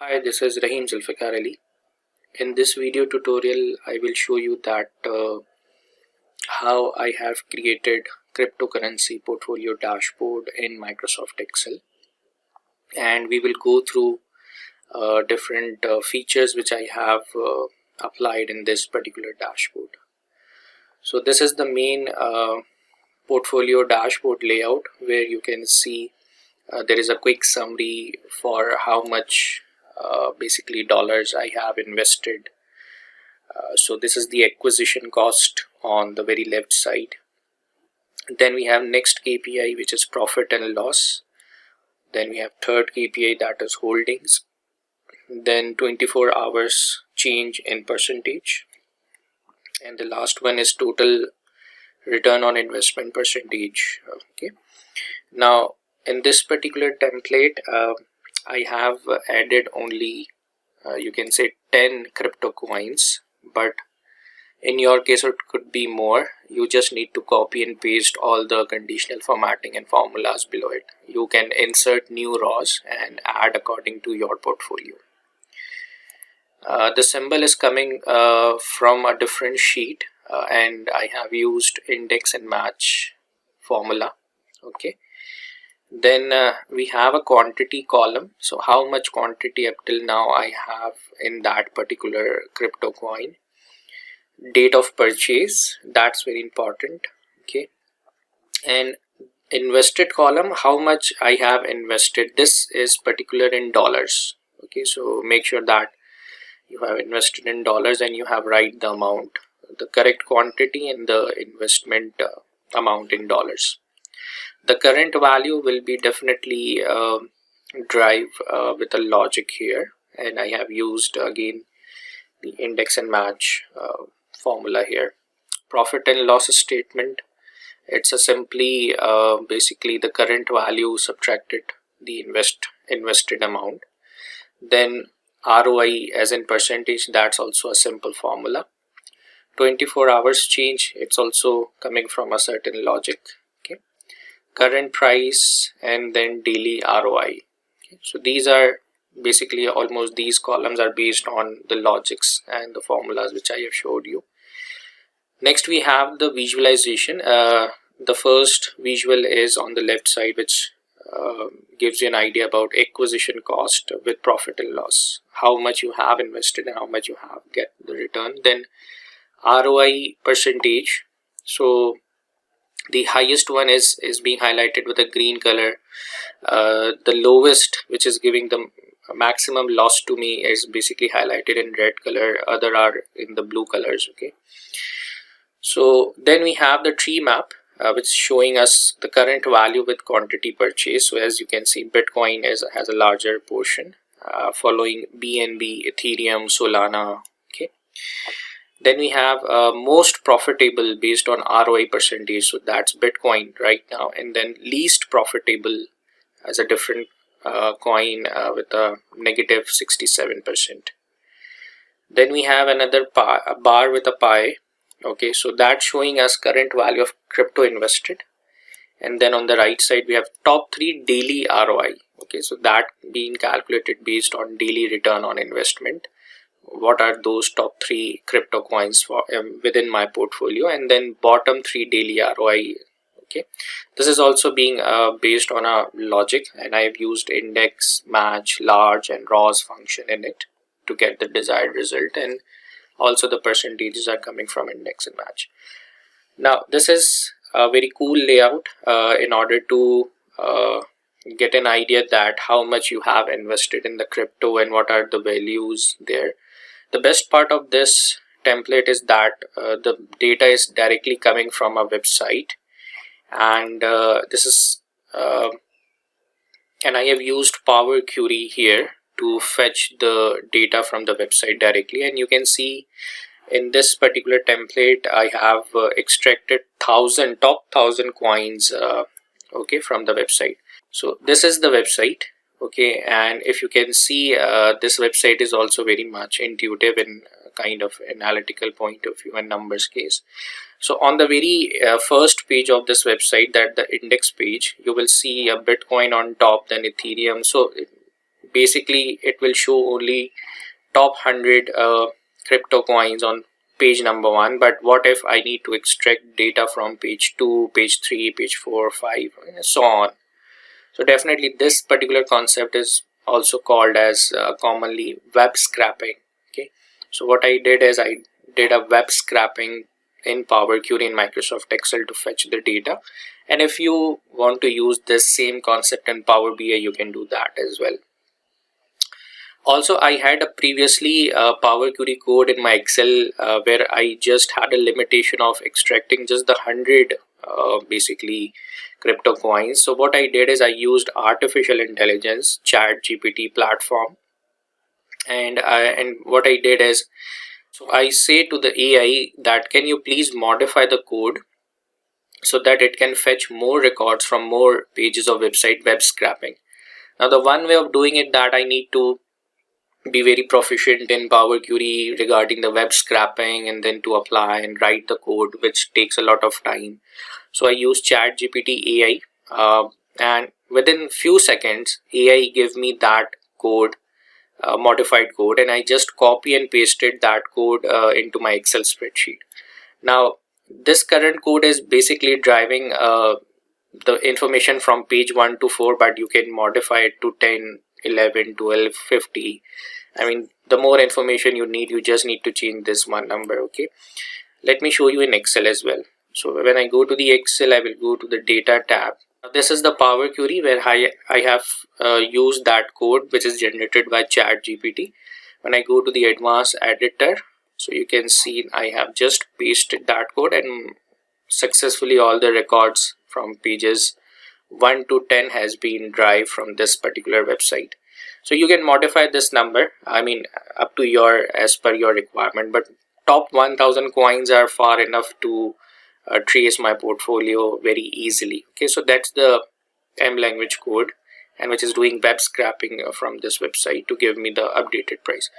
Hi, this is Rahim Zulfikar Ali. In this video tutorial, I will show you that how I have created cryptocurrency portfolio dashboard in Microsoft Excel, and we will go through different features which I have applied in this particular dashboard. So this is the main portfolio dashboard layout where you can see there is a quick summary for how much basically dollars I have invested. So this is the acquisition cost on the very left side. Then we have next KPI, which is profit and loss. Then we have third KPI, that is holdings. Then 24 hours change in percentage. And the last one is total return on investment percentage. Okay. Now in this particular template, I have added only you can say 10 crypto coins, but in your case it could be more. You just need to copy and paste all the conditional formatting and formulas below it. You can insert new rows and add according to your portfolio. The symbol is coming from a different sheet, and I have used index and match formula. Okay. Then we have a quantity column. So how much quantity up till now I have in that particular crypto coin. Date of purchase, that's very important. Okay. And invested column, how much I have invested. This is particular in dollars. Okay, so make sure that you have invested in dollars and you have write the amount, the correct quantity and the investment amount in dollars. The current value will be definitely drive with a logic here, and I have used again the index and match formula here. Profit and loss statement, it's a simply basically the current value subtracted the invested amount. Then ROI as in percentage, that's also a simple formula. 24 hours change, it's also coming from a certain logic. Okay. Current price and then daily ROI. Okay. So these are basically almost these columns are based on the logics and the formulas which I have showed you. Next we have the visualization. The first visual is on the left side, which gives you an idea about acquisition cost with profit and loss, how much you have invested and how much you have get the return. Then ROI percentage, so the highest one is being highlighted with a green color. The lowest, which is giving the maximum loss to me, is basically highlighted in red color. Other are in the blue colors. Okay. So then we have the TREEMAP, which is showing us the current value with quantity purchase. So as you can see, Bitcoin has a larger portion, following BNB, Ethereum, Solana. Okay. Then we have most profitable based on ROI percentage. So that's Bitcoin right now. And then least profitable as a different coin with a negative 67%. Then we have another bar with a pie. Okay, so that's showing us current value of crypto invested. And then on the right side we have top 3 daily ROI. Okay, so that being calculated based on daily return on investment. What are those top 3 crypto coins for within my portfolio, and then bottom 3 daily ROI. Okay, this is also being based on a logic, and I have used index, match, large and rows function in it to get the desired result, and also the percentages are coming from index and match. Now this is a very cool layout in order to get an idea that how much you have invested in the crypto and what are the values there. The best part of this template is that the data is directly coming from a website, and this is and I have used Power Query here to fetch the data from the website directly, and you can see in this particular template I have extracted top 1000 coins okay, from the website. So this is the website. Okay, and if you can see, this website is also very much intuitive in kind of analytical point of view and numbers case. So on the very first page of this website, that the index page, you will see a Bitcoin on top, then Ethereum. So basically it will show only top 100 crypto coins on page number 1. But what if I need to extract data from page 2, page 3, page 4, 5, and so on? So definitely this particular concept is also called as commonly web scraping. Okay, so what I did is I did a web scraping in Power Query in Microsoft Excel to fetch the data. And if you want to use this same concept in Power BI, you can do that as well. Also, I had a previously Power Query code in my Excel where I just had a limitation of extracting just the 100 basically crypto coins. So what I did is I used artificial intelligence, Chat GPT platform, and what I did is, so I say to the AI that can you please modify the code so that it can fetch more records from more pages of website web scraping. Now the one way of doing it that I need to be very proficient in Power Query regarding the web scraping and then to apply and write the code, which takes a lot of time. So I use Chat GPT AI and within few seconds AI gave me that code, modified code, and I just copy and pasted that code into my Excel spreadsheet. Now this current code is basically driving the information from page 1 to 4, but you can modify it to 10, 11, 12, 50. I mean, the more information you need, you just need to change this one number. Okay, let me show you in Excel as well. So when I go to the Excel, I will go to the data tab. This is the Power Query where I have used that code which is generated by Chat GPT. When I go to the advanced editor, so you can see I have just pasted that code and successfully all the records from pages 1 to 10 has been derived from this particular website. So you can modify this number, I mean up to your as per your requirement, but top 1000 coins are far enough to trace my portfolio very easily. Okay, so that's the M language code, and which is doing web scraping from this website to give me the updated price.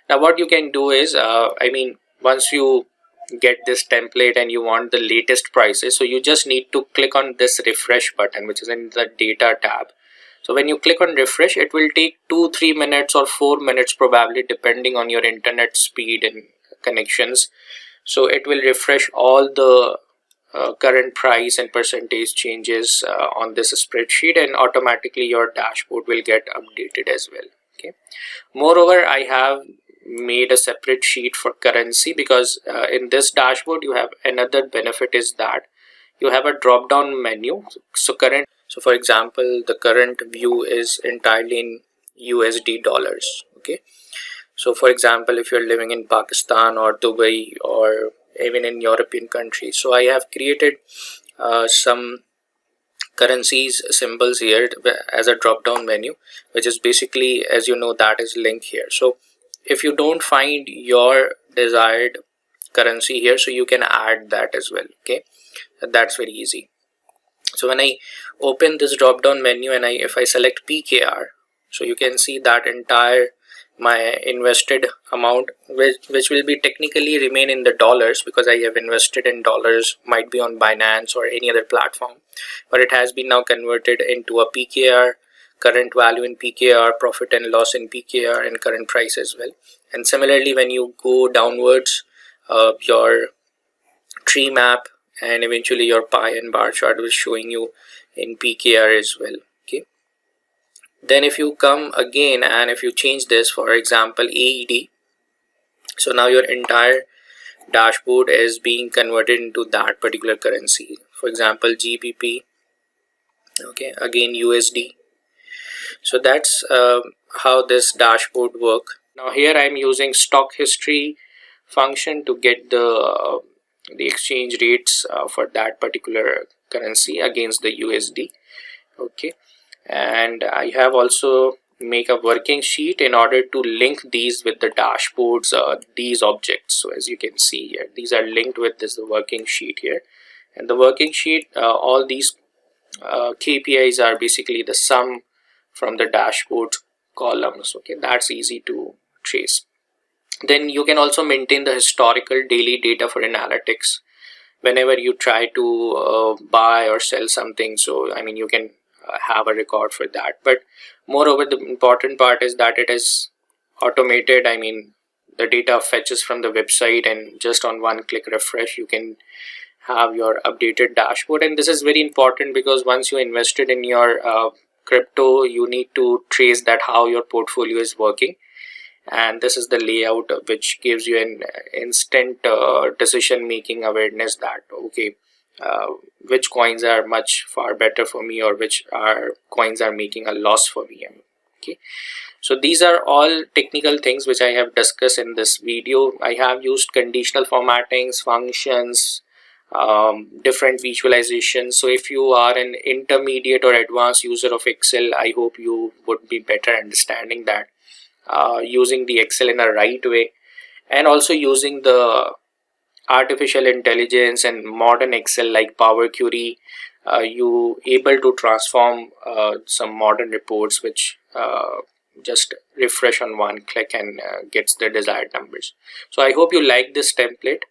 Now what you can do is I mean, once you get this template and you want the latest prices, so you just need to click on this refresh button which is in the data tab. So when you click on refresh, it will take 2-3 minutes or 4 minutes probably, depending on your internet speed and connections. So it will refresh all the current price and percentage changes on this spreadsheet, and automatically your dashboard will get updated as well. Okay, moreover, I have made a separate sheet for currency because in this dashboard you have another benefit is that you have a drop down menu. So for example, the current view is entirely in USD dollars. Okay, so for example, if you're living in Pakistan or Dubai or even in European countries, so I have created some currencies symbols here as a drop down menu, which is basically, as you know, that is link here. So if you don't find your desired currency here, so you can add that as well. Okay, that's very easy. So when I open this drop down menu and if I select PKR, so you can see that entire my invested amount, which will be technically remain in the dollars because I have invested in dollars, might be on Binance or any other platform, but it has been now converted into a PKR, current value in PKR, profit and loss in PKR, and current price as well. And similarly, when you go downwards, your TREEMAP and eventually your pie and bar chart will showing you in PKR as well. Okay, then if you come again and if you change this, for example, AED, so now your entire dashboard is being converted into that particular currency. For example, GBP, okay, again USD. So that's how this dashboard work. Now here I'm using stock history function to get the exchange rates for that particular currency against the USD. Okay, and I have also make a working sheet in order to link these with the dashboards, these objects. So as you can see here, these are linked with this working sheet here, and the working sheet, all these KPIs are basically the sum from the dashboard columns. Okay, that's easy to trace. Then you can also maintain the historical daily data for analytics whenever you try to buy or sell something. So I mean, you can have a record for that. But Moreover, the important part is that it is automated. I mean, the data fetches from the website, and just on one click refresh you can have your updated dashboard. And this is very important because once you invested in your crypto, you need to trace that how your portfolio is working, and this is the layout which gives you an instant decision making awareness that okay, which coins are much far better for me, or which coins are making a loss for me. Okay, so these are all technical things which I have discussed in this video. I have used conditional formattings, functions, different visualizations. So if you are an intermediate or advanced user of Excel, I hope you would be better understanding that using the Excel in a right way, and also using the artificial intelligence and modern Excel like Power Query, you able to transform some modern reports which just refresh on one click and gets the desired numbers. So I hope you like this template.